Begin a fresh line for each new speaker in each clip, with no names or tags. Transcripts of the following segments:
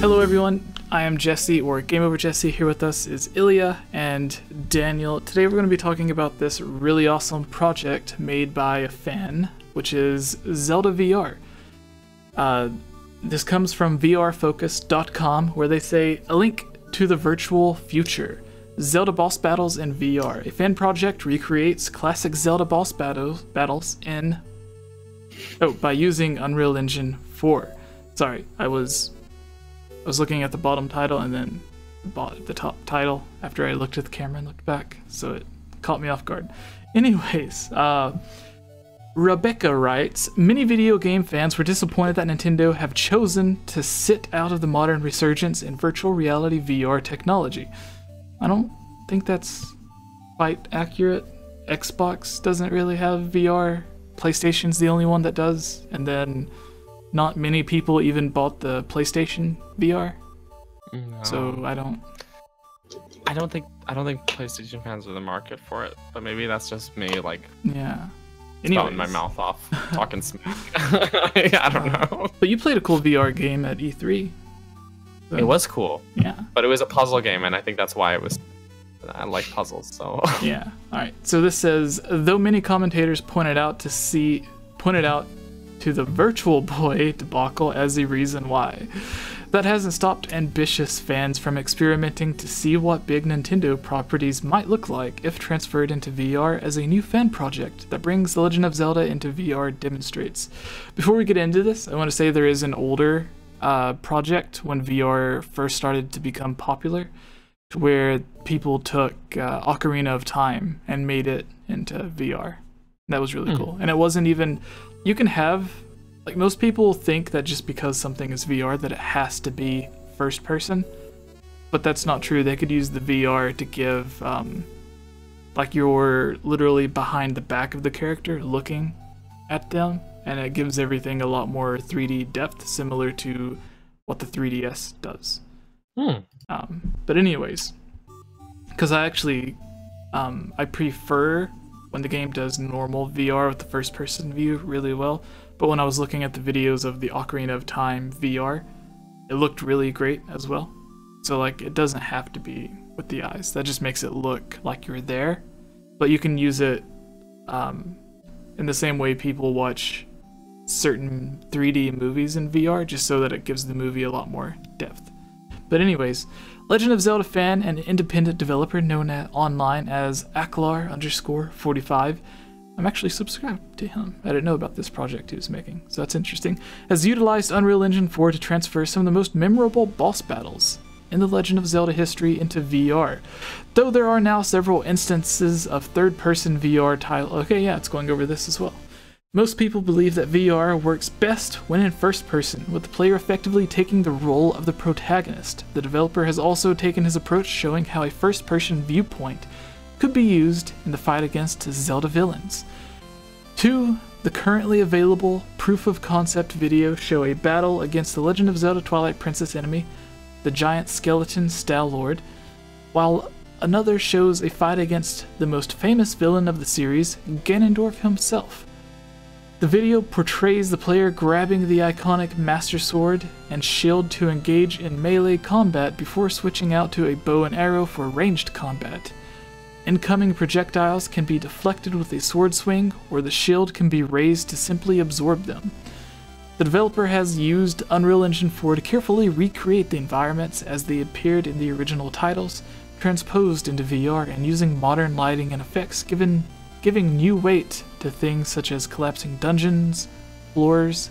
Hello everyone, I am Jesse, or GameOverJesse. Here with us is Ilya and Daniel. Today we're going to be talking about this really awesome project made by a fan, which is Zelda VR. This comes from vrfocus.com, where they say, a link to the virtual future. Zelda boss battles in VR. A fan project recreates classic Zelda boss battles by using Unreal Engine 4. Sorry, I was looking at the bottom title and then the top title after I looked at the camera and looked back, so it caught me off guard. Anyways, Rebecca writes, many video game fans were disappointed that Nintendo have chosen to sit out of the modern resurgence in virtual reality VR technology. I don't think that's quite accurate. Xbox doesn't really have VR. PlayStation's the only one that does, and then not many people even bought the PlayStation VR.
No.
So I don't think PlayStation fans are the market for it, but maybe that's just me, like, yeah.
spouting my mouth off, talking smack. I don't know.
But you played a cool VR game at E3. So,
it was cool.
Yeah.
But it was a puzzle game, and I think that's why I like puzzles, so.
Yeah. Alright. So this says, though many commentators pointed out to the Virtual Boy debacle as the reason why, that hasn't stopped ambitious fans from experimenting to see what big Nintendo properties might look like if transferred into VR, as a new fan project that brings The Legend of Zelda into VR demonstrates. Before we get into this, I want to say there is an older project when VR first started to become popular, where people took Ocarina of Time and made it into VR. That was really cool. And it wasn't even, you can have, like, most people think that just because something is VR that it has to be first person, but that's not true. They could use the VR to give, like, you're literally behind the back of the character looking at them, and it gives everything a lot more 3D depth, similar to what the 3DS does. But anyways, because I actually, I prefer when the game does normal VR with the first person view really well, but when I was looking at the videos of the Ocarina of Time VR, it looked really great as well. So, like, it doesn't have to be with the eyes. That just makes it look like you're there, but you can use it in the same way people watch certain 3D movies in VR, just so that it gives the movie a lot more depth. But anyways, Legend of Zelda fan and independent developer known online as Aklar_45, I'm actually subscribed to him. I didn't know about this project he was making, so that's interesting, has utilized Unreal Engine 4 to transfer some of the most memorable boss battles in the Legend of Zelda history into VR. Though there are now several instances of third-person VR titles. Okay, yeah, it's going over this as well. Most people believe that VR works best when in first person, with the player effectively taking the role of the protagonist. The developer has also taken his approach, showing how a first-person viewpoint could be used in the fight against Zelda villains. 2. The currently available proof-of-concept videos show a battle against the Legend of Zelda Twilight Princess enemy, the giant skeleton Star-Lord, while another shows a fight against the most famous villain of the series, Ganondorf himself. The video portrays the player grabbing the iconic Master Sword and Shield to engage in melee combat before switching out to a bow and arrow for ranged combat. Incoming projectiles can be deflected with a sword swing, or the shield can be raised to simply absorb them. The developer has used Unreal Engine 4 to carefully recreate the environments as they appeared in the original titles, transposed into VR and using modern lighting and effects, giving new weight to things such as collapsing dungeon floors,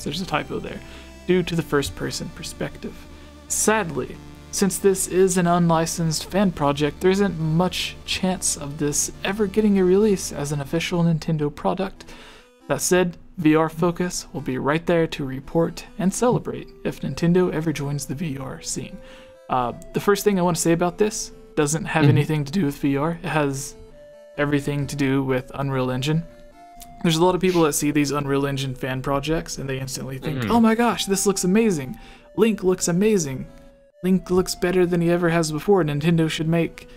there's a typo there, due to the first-person perspective. Sadly, since this is an unlicensed fan project, there isn't much chance of this ever getting a release as an official Nintendo product. That said, VR Focus will be right there to report and celebrate if Nintendo ever joins the VR scene. The first thing I want to say about this doesn't have anything to do with VR. It has everything to do with Unreal Engine. There's a lot of people that see these Unreal Engine fan projects and they instantly think, oh my gosh, this looks amazing. Link looks amazing. Link looks better than he ever has before. Nintendo should make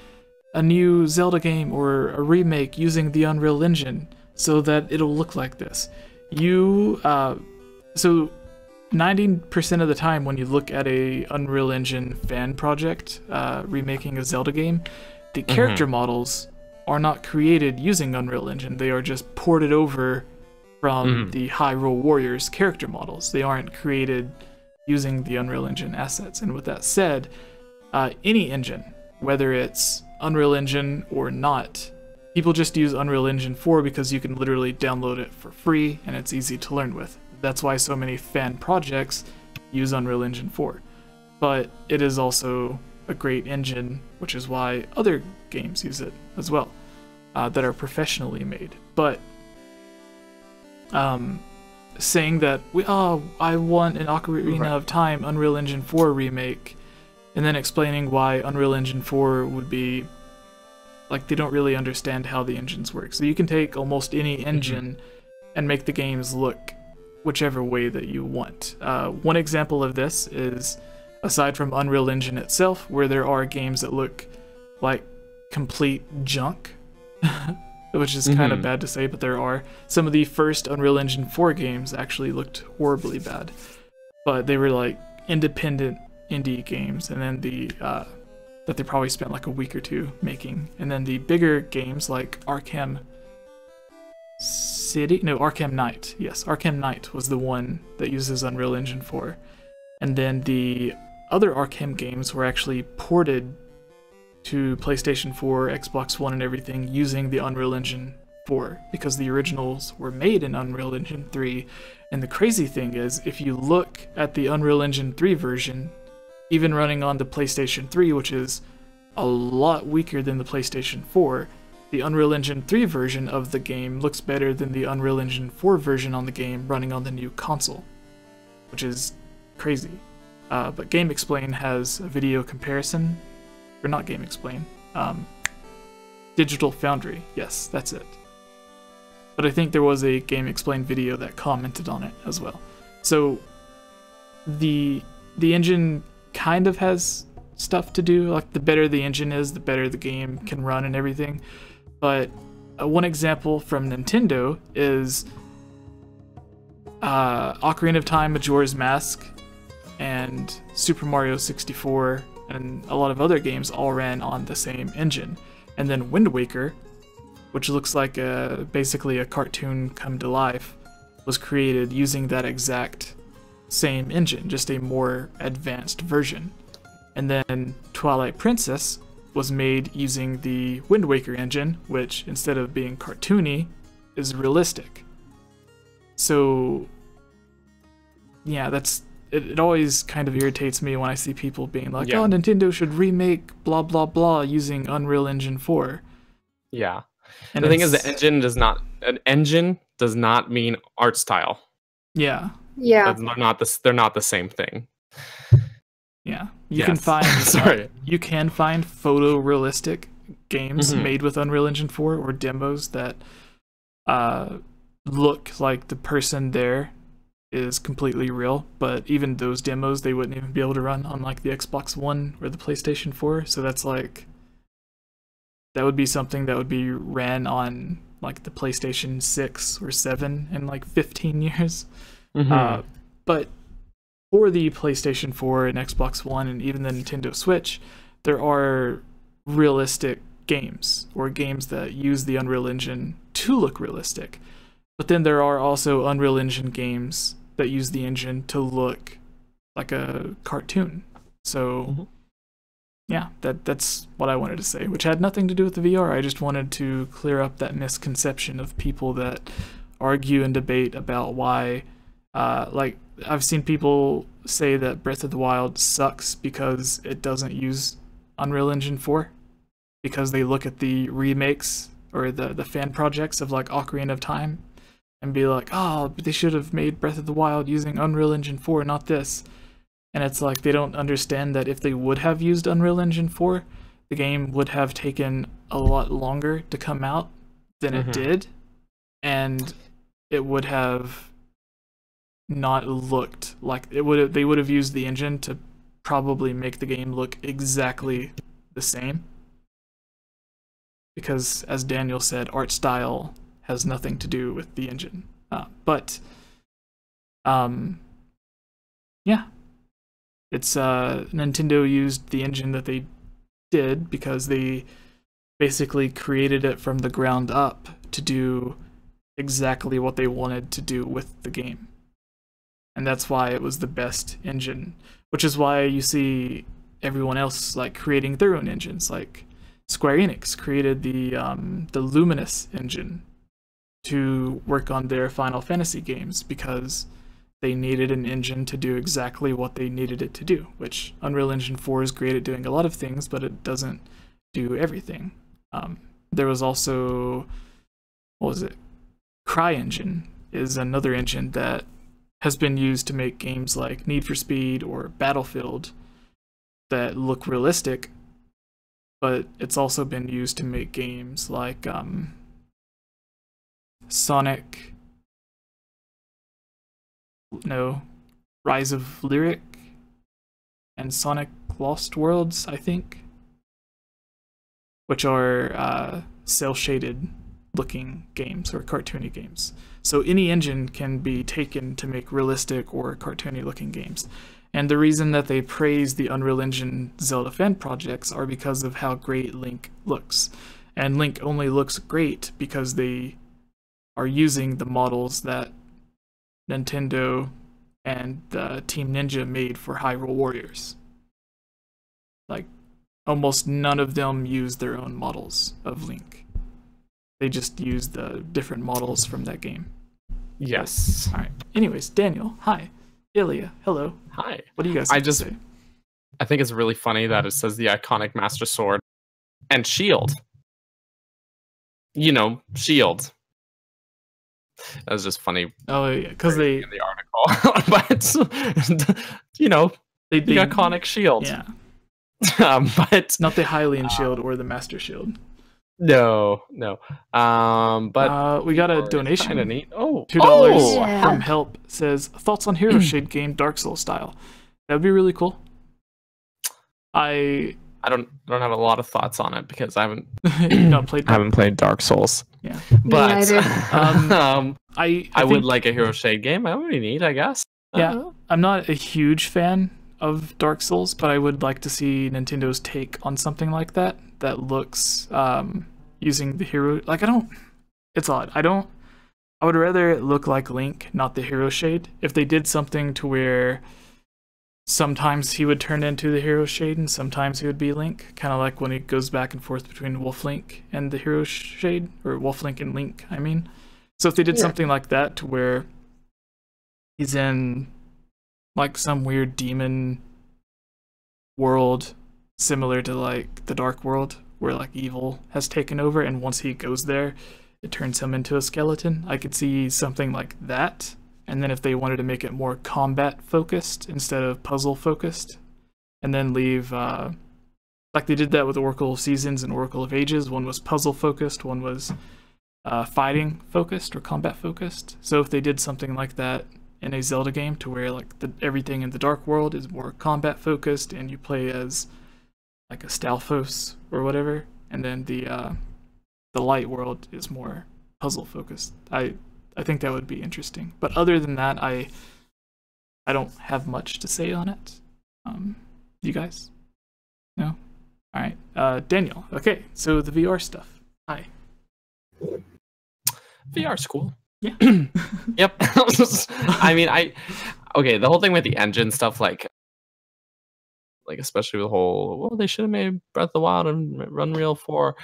a new Zelda game or a remake using the Unreal Engine so that it'll look like this. So 90% of the time when you look at a Unreal Engine fan project remaking a Zelda game, the character models are not created using Unreal Engine. They are just ported over from the Hyrule Warriors character models. They aren't created using the Unreal Engine assets. And with that said, any engine, whether it's Unreal Engine or not, people just use Unreal Engine 4 because you can literally download it for free and it's easy to learn with. That's why so many fan projects use Unreal Engine 4. But it is also a great engine, which is why other games use it as well, that are professionally made. But saying that I want an Ocarina of Time Unreal Engine 4 remake, and then explaining why Unreal Engine 4 would be like, they don't really understand how the engines work. So you can take almost any engine and make the games look whichever way that you want. One example of this is, aside from Unreal Engine itself, where there are games that look like complete junk, which is kind of bad to say, but there are. Some of the first Unreal Engine 4 games actually looked horribly bad, but they were like independent indie games, and then that they probably spent like a week or two making. And then the bigger games like Arkham Knight. Yes, Arkham Knight was the one that uses Unreal Engine 4. And then the other Arkham games were actually ported to PlayStation 4, Xbox One, and everything using the Unreal Engine 4, because the originals were made in Unreal Engine 3. And the crazy thing is, if you look at the Unreal Engine 3 version, even running on the PlayStation 3, which is a lot weaker than the PlayStation 4, the Unreal Engine 3 version of the game looks better than the Unreal Engine 4 version on the game running on the new console, which is crazy. But GameXplain has a video comparison, or not GameXplain, Digital Foundry, yes, that's it. But I think there was a GameXplain video that commented on it as well. So the engine kind of has stuff to do. Like, the better the engine is, the better the game can run and everything. But one example from Nintendo is Ocarina of Time, Majora's Mask, and Super Mario 64, and a lot of other games all ran on the same engine. And then Wind Waker, which looks like basically a cartoon come to life, was created using that exact same engine, just a more advanced version. And then Twilight Princess was made using the Wind Waker engine, which instead of being cartoony is realistic. So yeah, it always kind of irritates me when I see people being like, oh, Nintendo should remake blah blah blah using Unreal Engine 4.
Yeah.
And
the thing is, an engine does not mean art style.
Yeah.
Yeah.
They're not the same thing.
Yeah. You can find you can find photorealistic games made with Unreal Engine 4, or demos that look like the person there is completely real, but even those demos, they wouldn't even be able to run on like the Xbox One or the PlayStation 4. So that's like, that would be something that would be ran on like the PlayStation 6 or 7 in like 15 years. But for the PlayStation 4 and Xbox One and even the Nintendo Switch, there are realistic games, or games that use the Unreal Engine to look realistic. But then there are also Unreal Engine games that use the engine to look like a cartoon. So yeah, that's what I wanted to say, which had nothing to do with the VR. I just wanted to clear up that misconception of people that argue and debate about why, like, I've seen people say that Breath of the Wild sucks because it doesn't use Unreal Engine 4, because they look at the remakes or the fan projects of like Ocarina of Time and be like, oh, but they should have made Breath of the Wild using Unreal Engine 4, not this. And it's like, they don't understand that if they would have used Unreal Engine 4, the game would have taken a lot longer to come out than it did, and it would have not looked like it would have. They would have used the engine to probably make the game look exactly the same, because as Daniel said, art style has nothing to do with the engine. But Yeah. It's Nintendo used the engine that they did because they basically created it from the ground up to do exactly what they wanted to do with the game. And that's why it was the best engine, which is why you see everyone else like creating their own engines. Like Square Enix created the Luminous engine to work on their Final Fantasy games because they needed an engine to do exactly what they needed it to do, which Unreal Engine 4 is great at doing a lot of things, but it doesn't do everything. There was also, what was it? CryEngine is another engine that has been used to make games like Need for Speed or Battlefield that look realistic, but it's also been used to make games like Rise of Lyric and Sonic Lost Worlds, I think, which are cel-shaded looking games or cartoony games. So any engine can be taken to make realistic or cartoony looking games. And the reason that they praise the Unreal Engine Zelda fan projects are because of how great Link looks. And Link only looks great because they are using the models that Nintendo and Team Ninja made for Hyrule Warriors. Like, almost none of them use their own models of Link. They just use the different models from that game.
Yes.
All right. Anyways, Daniel, hi. Ilya, hello.
Hi.
What do you guys have to say?
I think it's really funny that it says the iconic Master Sword and shield. You know, shield. That was just funny.
Oh yeah, because they
in the article, but you know, the iconic shield.
Yeah.
But
not the Hylian shield or the Master Shield.
No. But
we got a donation.
Kinda neat. Oh,
$2 from Help says thoughts on Hero Shade game Dark Souls style. That would be really cool. I
don't have a lot of thoughts on it because I haven't played Dark Souls.
Yeah,
but I would like a Hero Shade game. That would be neat, I guess.
Yeah, I'm not a huge fan of Dark Souls, but I would like to see Nintendo's take on something like that looks using the hero. Like, it's odd. I would rather it look like Link, not the Hero Shade. If they did something to where sometimes he would turn into the Hero Shade and sometimes he would be Link, kind of like when he goes back and forth between Wolf Link and the Hero Shade, or Wolf Link and Link, I mean. So if they did something like that to where he's in like some weird demon world similar to like the Dark World where like evil has taken over, and once he goes there it turns him into a skeleton, I could see something like that. And then if they wanted to make it more combat focused instead of puzzle focused, and then leave like they did that with Oracle of Seasons and Oracle of Ages. One was puzzle focused, one was fighting focused or combat focused. So if they did something like that in a Zelda game to where like everything in the Dark World is more combat focused and you play as like a Stalfos or whatever, and then the Light World is more puzzle focused, I think that would be interesting. But other than that, I don't have much to say on it. You guys? No? All right. Daniel. Okay, so the VR stuff. Hi.
VR's cool.
Yeah.
Yep. I mean, okay, the whole thing with the engine stuff, like especially with the whole, well, they should have made Breath of the Wild and Unreal 4.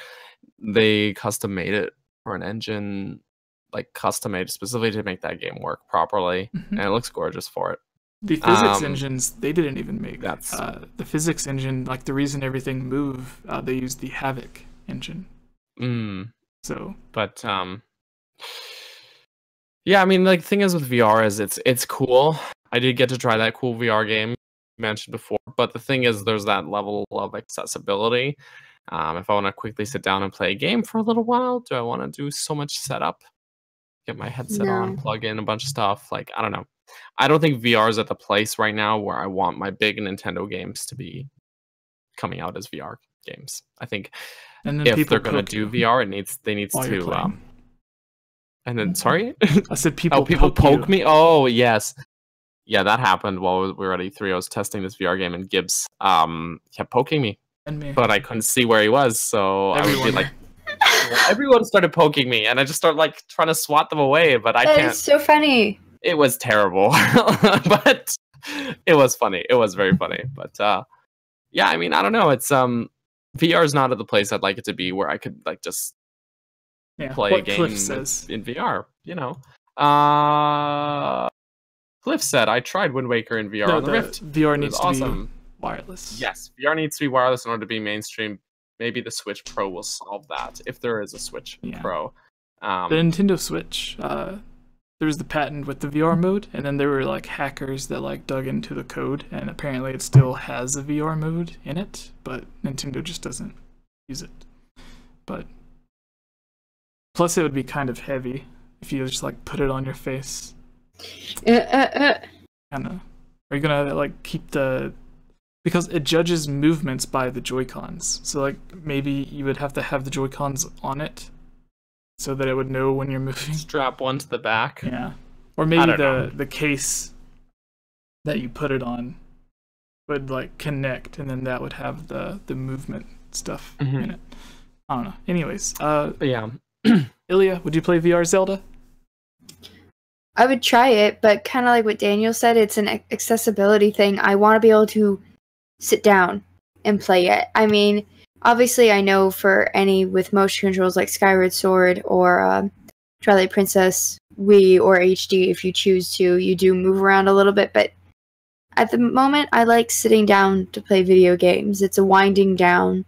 They custom made it for an engine, like custom made specifically to make that game work properly, and it looks gorgeous for it.
The physics engines, they didn't even make. That's the physics engine, like the reason everything move, they used the Havoc engine. So,
but yeah, I mean, like the thing is with VR is it's cool. I did get to try that cool VR game you mentioned before, but the thing is there's that level of accessibility. If I want to quickly sit down and play a game for a little while, do I want to do so much setup? Get my headset on, plug in a bunch of stuff. Like, I don't know. I don't think VR is at the place right now where I want my big Nintendo games to be coming out as VR games. I think if they're going to do VR, they need to. And then, sorry?
I said people
poke me? Oh, yes. yeah, that happened while we were at E3. I was testing this VR game, and Gibbs kept poking me,
And me.
but I couldn't see where he was, so I would be
Everyone.
like, everyone started poking me, and I just started like trying to swat them away, but I
That
can't.
is so funny.
It was terrible, but it was funny. It was very funny, but yeah, I mean, I don't know. It's VR is not at the place I'd like it to be, where I could like just play a
what
game
Cliff says.
in VR. You know, Cliff said I tried Wind Waker in VR
No,
on the Rift.
VR
It
needs
was
to
awesome.
be wireless.
Yes, VR needs to be wireless in order to be mainstream. Maybe the Switch Pro will solve that, if there is a Switch Pro.
The Nintendo Switch, there was the patent with the VR mode, and then there were like hackers that like dug into the code, and apparently it still has a VR mode in it, but Nintendo just doesn't use it. But plus, it would be kind of heavy if you just like put it on your face. Kinda. Are you gonna like keep the? Because it judges movements by the Joy-Cons, so like maybe you would have to have the Joy-Cons on it, so that it would know when you're moving.
Strap one to the back.
Yeah, or maybe the case that you put it on would like connect, and then that would have the movement stuff in it. I don't know. Anyways,
But yeah.
Ilya, would you play VR Zelda?
I would try it, but kind of like what Daniel said, it's an accessibility thing. I want to be able to sit down and play it. I mean, obviously I know for any with motion controls like Skyward Sword or Twilight Princess Wii or HD, if you choose to, you do move around a little bit, but at the moment I like sitting down to play video games. It's a winding down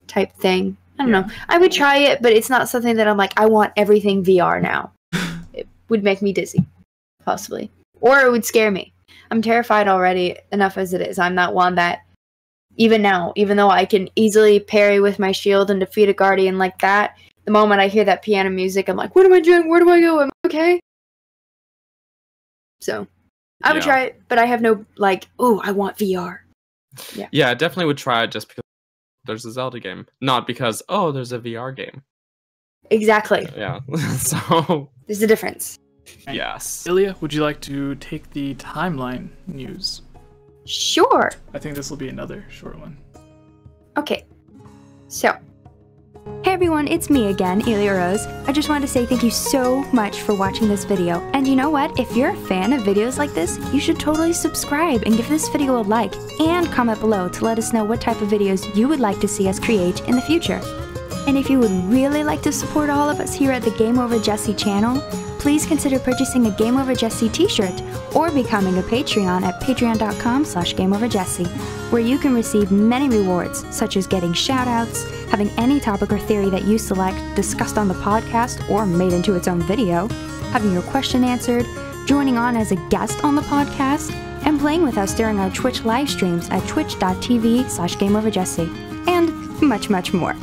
type thing. I don't know. I would try it, but it's not something that I'm like, I want everything VR now. It would make me dizzy, possibly. Or it would scare me. I'm terrified already enough as it is. I'm not one that, even now, even though I can easily parry with my shield and defeat a guardian like that, the moment I hear that piano music, I'm like, what am I doing? Where do I go? Am I okay? So, I would try it, but I have no, like, oh, I want VR.
Yeah, I definitely would try it just because there's a Zelda game. Not because, oh, there's a VR game.
Exactly.
Yeah. So,
there's a difference.
yes.
Ilya, would you like to take the timeline news?
Sure.
I think this will be another short one.
Okay. So.
Hey everyone, it's me again, Ilya Rose. I just wanted to say thank you so much for watching this video. And you know what? If you're a fan of videos like this, you should totally subscribe and give this video a like and comment below to let us know what type of videos you would like to see us create in the future. And if you would really like to support all of us here at the GameOverJesse channel, please consider purchasing a GameOverJesse t-shirt or becoming a Patreon at patreon.com/GameOverJesse, where you can receive many rewards, such as getting shoutouts, having any topic or theory that you select discussed on the podcast or made into its own video, having your question answered, joining on as a guest on the podcast, and playing with us during our Twitch live streams at twitch.tv/GameOverJesse, and much, much more.